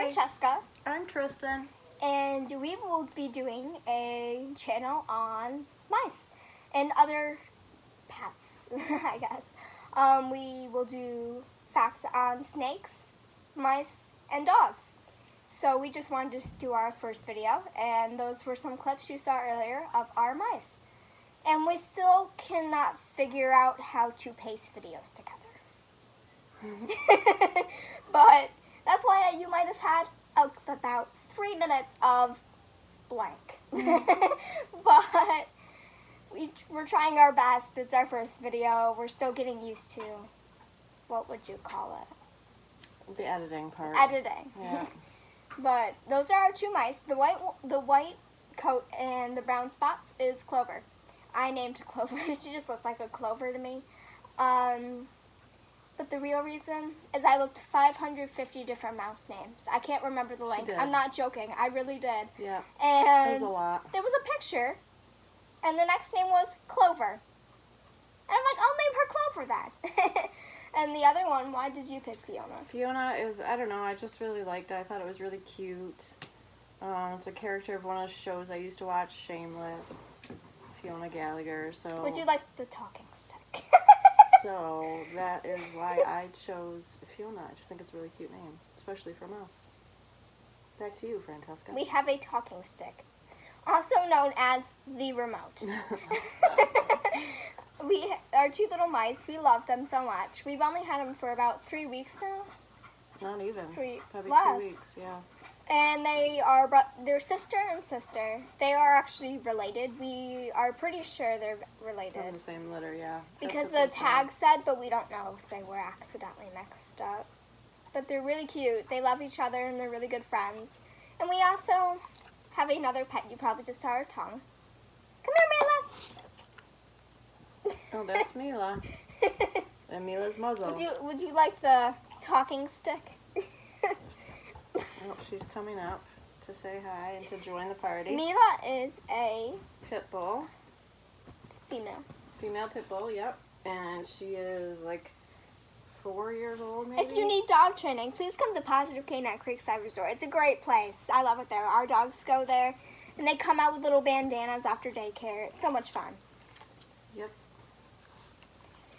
Francesca. I'm Tristan. And we will be doing a channel on mice and other pets, I guess. We will do facts on snakes, mice, and dogs. So we just wanted to do our first video, and those were some clips you saw earlier of our mice. And we still cannot figure out how to paste videos together. But that's why you might have had about 3 minutes of blank. But we're trying our best. It's our first video. We're still getting used to, what would you call it? The editing part. Editing. Yeah. But those are our two mice. The white coat and the brown spots is Clover. I named Clover. She just looked like a clover to me. But the real reason is I looked 550 different mouse names. I can't remember the length. I'm not joking. I really did. Yeah. And it was a lot. There was a picture, and the next name was Clover. And I'm like, I'll name her Clover then. And the other one, why did you pick Fiona? Fiona is, I don't know, I just really liked it. I thought it was really cute. It's a character of one of the shows I used to watch, Shameless, Fiona Gallagher. So. Would you like the talking stick? So that is why I chose Fiona. I just think it's a really cute name, especially for mouse. Back to you, Francesca. We have a talking stick, also known as the remote. Our two little mice, we love them so much. We've only had them for about 3 weeks now. Not even. Probably less. 2 weeks, yeah. And they're sister and sister. They are actually related. We are pretty sure they're related. From the same litter, yeah. Because the tag said, but we don't know if they were accidentally mixed up. But they're really cute. They love each other and they're really good friends. And we also have another pet. You probably just saw her tongue. Come here, Mila. Oh, that's Mila. And Mila's muzzle. Would you like the talking stick? Oh, she's coming up to say hi and to join the party. Mila is a pit bull. Female. Female pit bull, yep. And she is like 4 years old, maybe? If you need dog training, please come to Positive Canine Creekside Resort. It's a great place. I love it there. Our dogs go there, and they come out with little bandanas after daycare. It's so much fun. Yep.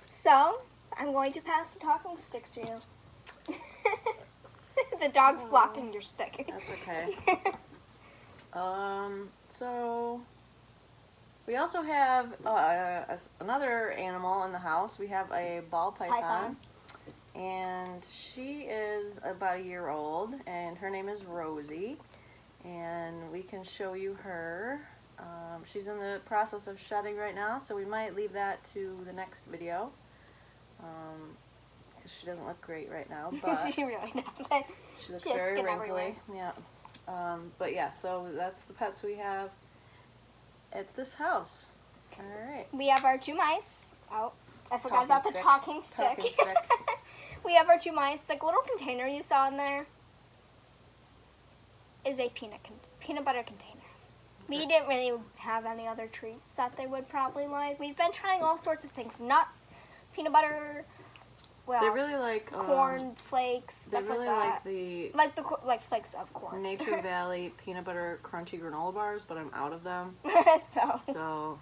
So, I'm going to pass the talking stick to you. The dog's blocking your stick. That's okay. So we also have another animal in the house. We have a ball python. And she is about 1 year old, and her name is Rosie. And we can show you her. She's in the process of shedding right now, so we might leave that to the next video. She doesn't look great right now, but she really doesn't. She looks very wrinkly. Yeah. But yeah, so that's the pets we have at this house. All right. We have our two mice. Oh, I forgot about the talking stick. We have our two mice. The little container you saw in there is a peanut butter container. We didn't really have any other treats that they would probably like. We've been trying all sorts of things: nuts, peanut butter. They really like corn flakes, stuff like that. They really like flakes of corn. Nature Valley peanut butter crunchy granola bars, but I'm out of them. So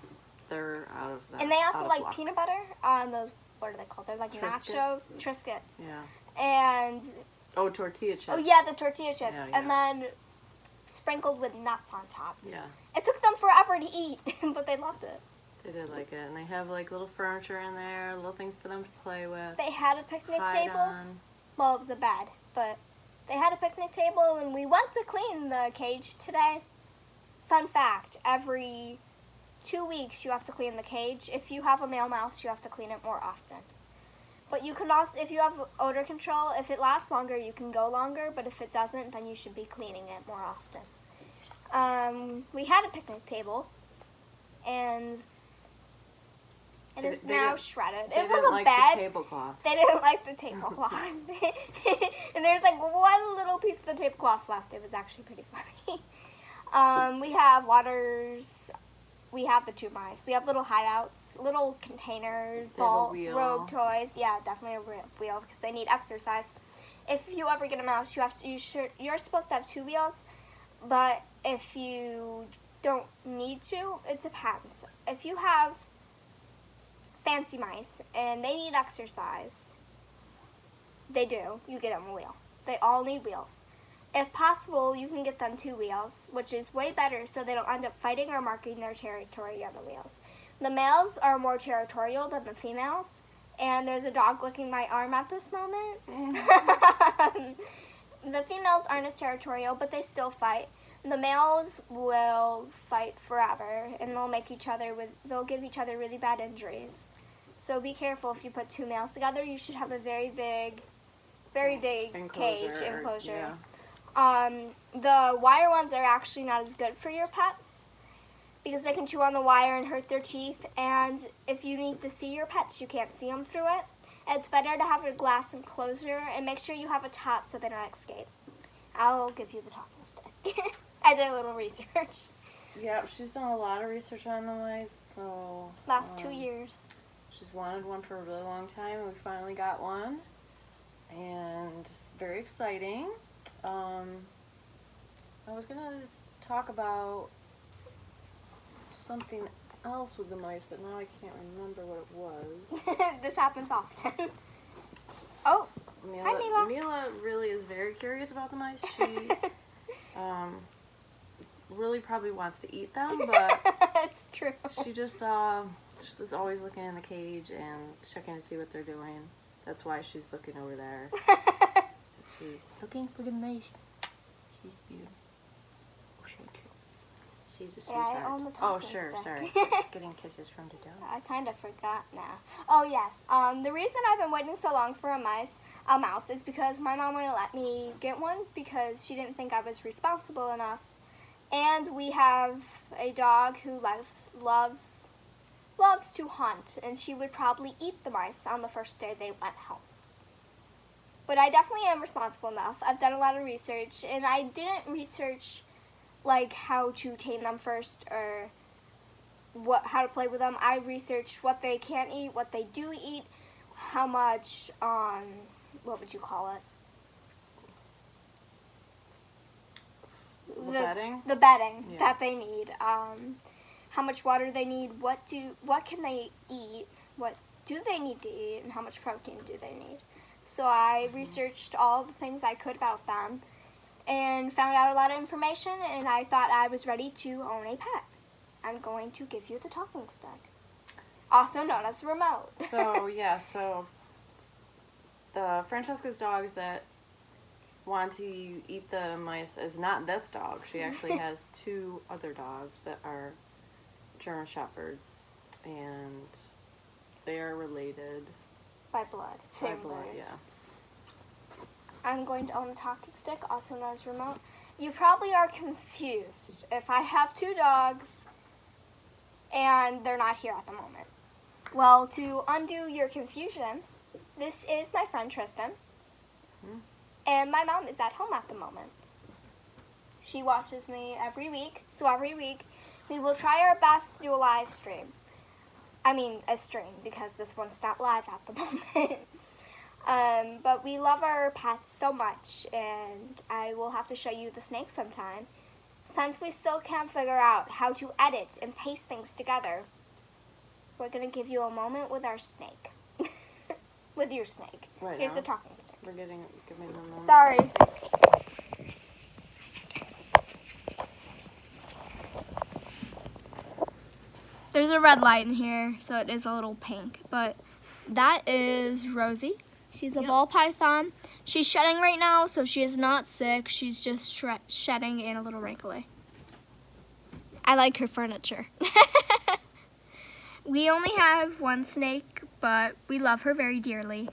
they're out of them. And they also like peanut butter on those. What are they called? They're like nachos, Triscuits. Yeah. And tortilla chips. Oh yeah, the tortilla chips, yeah. And then sprinkled with nuts on top. Yeah. It took them forever to eat, but they loved it. They did like it, and they have like little furniture in there, little things for them to play with. They had a picnic table. Well, it was a bed, but they had a picnic table, and we went to clean the cage today. Fun fact, every 2 weeks you have to clean the cage. If you have a male mouse, you have to clean it more often. But you can also, if you have odor control, if it lasts longer, you can go longer, but if it doesn't, then you should be cleaning it more often. We had a picnic table, and it is now shredded. It was a bed. The tablecloth. They didn't like the tablecloth. And there's like one little piece of the tablecloth left. It was actually pretty funny. We have waters. We have the two mice. We have little hideouts, little containers, rogue toys. Yeah, definitely a wheel because they need exercise. if you ever get a mouse, you're supposed to have 2 wheels, but if you don't need to, it depends. If you have fancy mice and they need exercise, they do. You get them a wheel. They all need wheels. If possible, you can get them 2 wheels, which is way better so they don't end up fighting or marking their territory on the wheels. The males are more territorial than the females, and there's a dog licking my arm at this moment. The females aren't as territorial, but they still fight. The males will fight forever, and they'll give each other really bad injuries. So be careful if you put 2 males together. You should have a very big enclosure. Yeah. The wire ones are actually not as good for your pets because they can chew on the wire and hurt their teeth. And if you need to see your pets, you can't see them through it. It's better to have a glass enclosure and make sure you have a top so they don't escape. I'll give you the talking stick. I did a little research. Yep, she's done a lot of research on the mice, so... Last 2 years. She's wanted one for a really long time, and we finally got one. And just very exciting. I was going to talk about something else with the mice, but now I can't remember what it was. This happens often. Oh, hi Mila. Mila really is very curious about the mice. She really probably wants to eat them, but it's true. she just is always looking in the cage and checking to see what they're doing. That's why she's looking over there. She's looking for the mice. She's beautiful. Oh, she's cute. She's a sweetheart. Yeah, I own the talking sure, stick. sorry. Getting kisses from the dog. I kind of forgot now. Oh yes. The reason I've been waiting so long for a mouse is because my mom wouldn't let me get one because she didn't think I was responsible enough. And we have a dog who loves to hunt, and she would probably eat the mice on the first day they went home. But I definitely am responsible enough. I've done a lot of research, and I didn't research like how to tame them first or how to play with them. I researched what they can't eat, what they do eat, how much what would you call it? The bedding? The bedding Yeah. that they need. How much water they need, what can they eat, what do they need to eat, and how much protein do they need. So I researched all the things I could about them and found out a lot of information, and I thought I was ready to own a pet. I'm going to give you the talking stick, also known as a remote. So the Francesca's dogs that want to eat the mice is not this dog. She actually has 2 other dogs that are German Shepherds, and they are related By blood. by Same blood. brothers. Yeah. I'm going to own the talking stick, also known as remote. You probably are confused if I have 2 dogs and they're not here at the moment. Well, to undo your confusion, this is my friend Tristan, and my mom is at home at the moment. She watches me every week, so every week we will try our best to do a live stream. I mean, a stream, because this one's not live at the moment. But we love our pets so much, and I will have to show you the snake sometime. Since we still can't figure out how to edit and paste things together, we're going to give you a moment with our snake. With your snake. Right Here's now? the talking stick. We're giving them a moment. Sorry. There's a red light in here, so it is a little pink. But that is Rosie. She's a ball python. She's shedding right now, so she is not sick. She's just shedding and a little wrinkly. I like her furniture. We only have 1 snake, but we love her very dearly.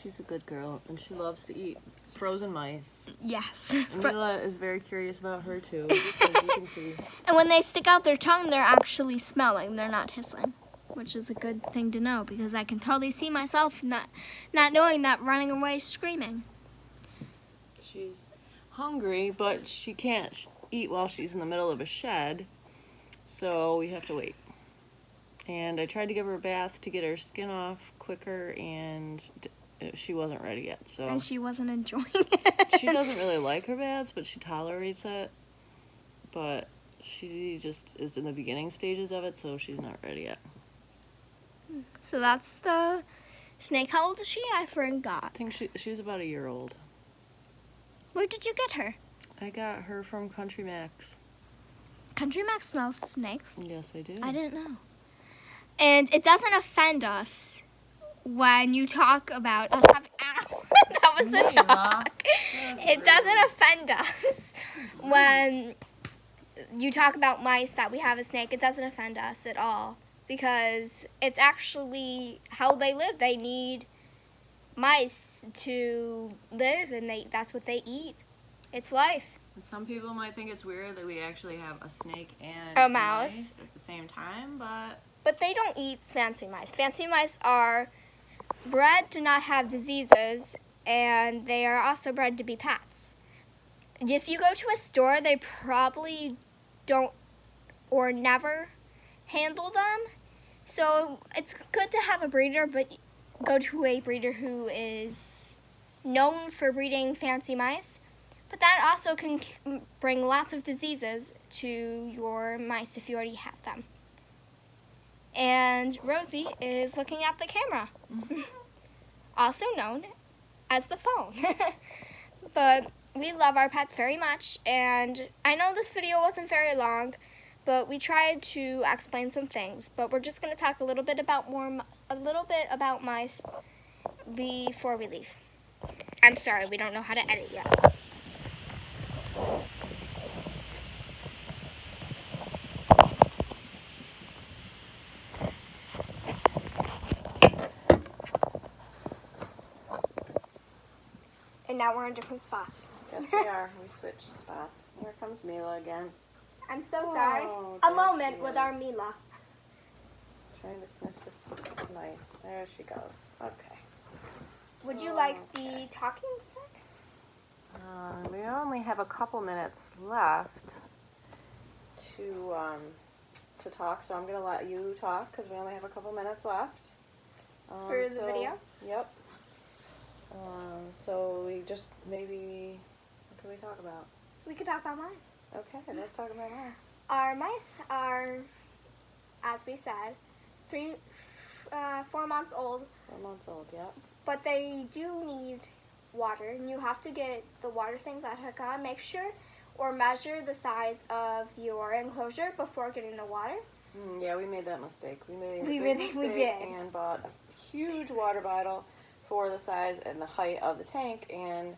She's a good girl, and she loves to eat frozen mice. Yes. And Mila is very curious about her too, because you can see. And when they stick out their tongue, they're actually smelling. They're not hissing, which is a good thing to know because I can totally see myself not knowing that, running away screaming. She's hungry, but she can't eat while she's in the middle of a shed, so we have to wait. And I tried to give her a bath to get her skin off quicker, and she wasn't ready yet. So And she wasn't enjoying it. she doesn't really like her baths, but she tolerates it. But she just is in the beginning stages of it, so she's not ready yet. So that's the snake. How old is she? I forgot. I think she's about a year old. Where did you get her? I got her from Country Max. Country Max smells snakes. Yes, they do. I didn't know. And it doesn't offend us when you talk about us having. Ow! That was the Mila. talk. It doesn't offend us when you talk about mice that we have a snake. It doesn't offend us at all because it's actually how they live. They need mice to live, and that's what they eat. It's life. And some people might think it's weird that we actually have a snake and A mouse. mice at the same time, but But they don't eat fancy mice. Fancy mice are bred to not have diseases, and they are also bred to be pets. If you go to a store, they probably don't or never handle them. So it's good to have a breeder, but go to a breeder who is known for breeding fancy mice. But that also can bring lots of diseases to your mice if you already have them. And Rosie is looking at the camera, also known as the phone. But we love our pets very much, and I know this video wasn't very long, but we tried to explain some things. But we're just going to talk a little bit about mice before we leave. I'm sorry, we don't know how to edit yet. And now we're in different spots. yes, we are. We switched spots. Here comes Mila again. I'm so sorry. Oh, A there moment she with is. our Mila. Trying to sniff this mice. There she goes. Okay. Would you like the talking stick? We only have a couple minutes left to talk, so I'm gonna let you talk because we only have a couple minutes left. For the video? Yep. So we just maybe, what can we talk about? We could talk about mice. Okay, let's talk about mice. Our mice are, as we said, 4 months old, 4 months old, yep. but they do need water, and you have to get the water things at Hika. Make sure or measure the size of your enclosure before getting the water. Yeah, we made that mistake. We We did. And bought a huge water bottle for the size and the height of the tank, and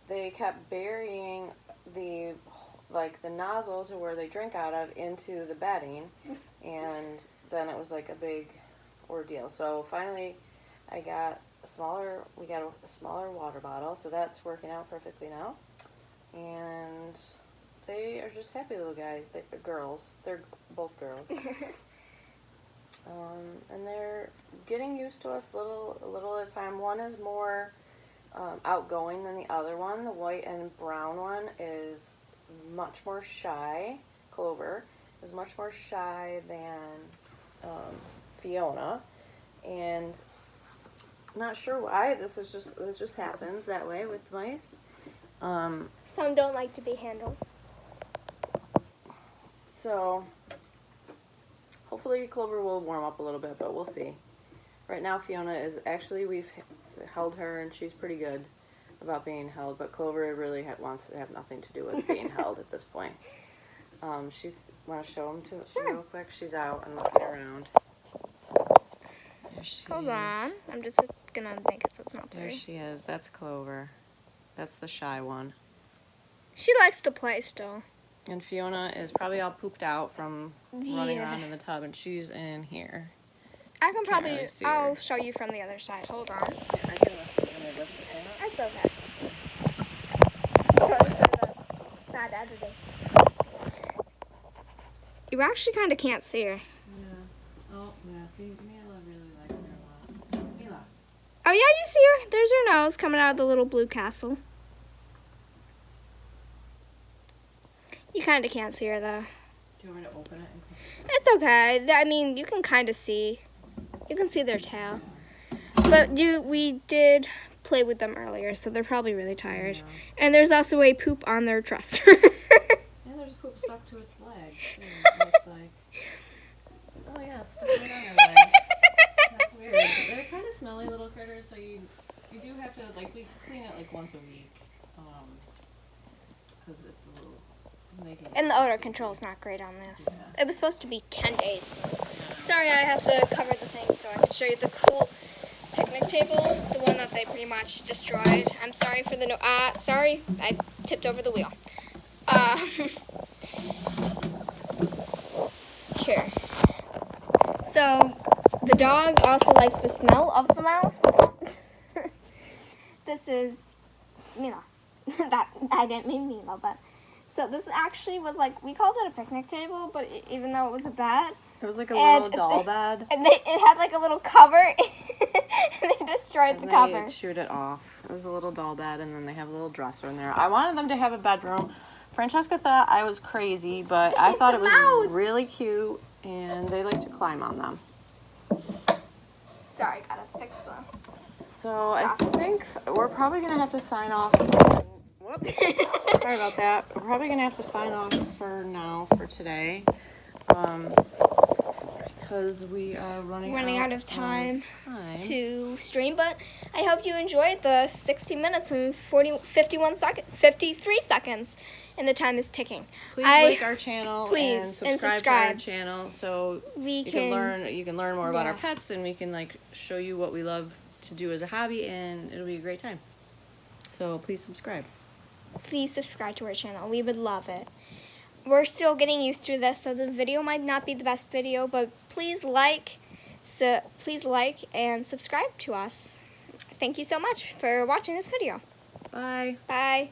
they kept burying the nozzle to where they drink out of into the bedding, and then it was like a big ordeal. So finally, we got a smaller water bottle, so that's working out perfectly now. And they are just happy little guys. They're girls. They're both girls. And they're getting used to us a little at a time. One is more outgoing than the other one. The white and brown one is much more shy. Clover is much more shy than Fiona, and I'm not sure why. This just happens that way with mice. Some don't like to be handled. So hopefully Clover will warm up a little bit, but we'll see. Right now Fiona is actually, we've held her and she's pretty good about being held, but Clover really wants to have nothing to do with being held at this point. Want to show them to Sure. real quick? She's out and looking around. There she Hold is. on. I'm just gonna make it so it's not There blurry. she is. That's Clover. That's the shy one. She likes to play still. And Fiona is probably all pooped out from running Yeah. around in the tub, and she's in here. I can probably, really see I'll her. show you from the other side. Hold on. I can lift it. That's okay. Sorry for the bad editing. You actually kind of can't see her. Yeah. Oh, yeah. See, Mila really likes her a lot. Mila. Oh yeah, you see her? There's her nose coming out of the little blue castle. You kind of can't see her though. Do you want me to open it? It's okay. I mean, you can kind of see. You can see their tail. But we did play with them earlier, so they're probably really tired. Yeah. And there's also a poop on their dresser. And there's poop stuck to its leg. Too, it looks like. Oh yeah, it's stuck right on their leg. That's weird. They're kind of smelly little critters, so you do have to we clean it like once a week, because it's a little. And the odor control is not great on this. Yeah. It was supposed to be 10 days. Sorry, I have to cover the thing so I can show you the cool picnic table, the one that they pretty much destroyed. I'm sorry for the sorry, I tipped over the wheel. Here. So, the dog also likes the smell of the mouse. This is Mila. That I didn't mean Mila, but so this actually was we called it a picnic table, but even though it was a bed, it was like a little doll bed. And it had a little cover, and they destroyed the cover. They shoot it off. It was a little doll bed, and then they have a little dresser in there. I wanted them to have a bedroom. Francesca thought I was crazy, but I thought it was mouse. really cute, and they like to climb on them. Sorry, gotta fix them. So I Stop. think we're probably gonna have to sign off. Whoops. Sorry about that. We're probably gonna have to sign off for now for today, because we are running out of time to stream. But I hope you enjoyed the 60 minutes and 53 seconds, and the time is ticking. Please like our channel and subscribe subscribe to our channel so you can learn more about our pets, and we can show you what we love to do as a hobby, and it'll be a great time. So please subscribe. Please subscribe to our channel. We would love it. We're still getting used to this, so the video might not be the best video, but please like and subscribe to us. Thank you so much for watching this video. Bye. Bye.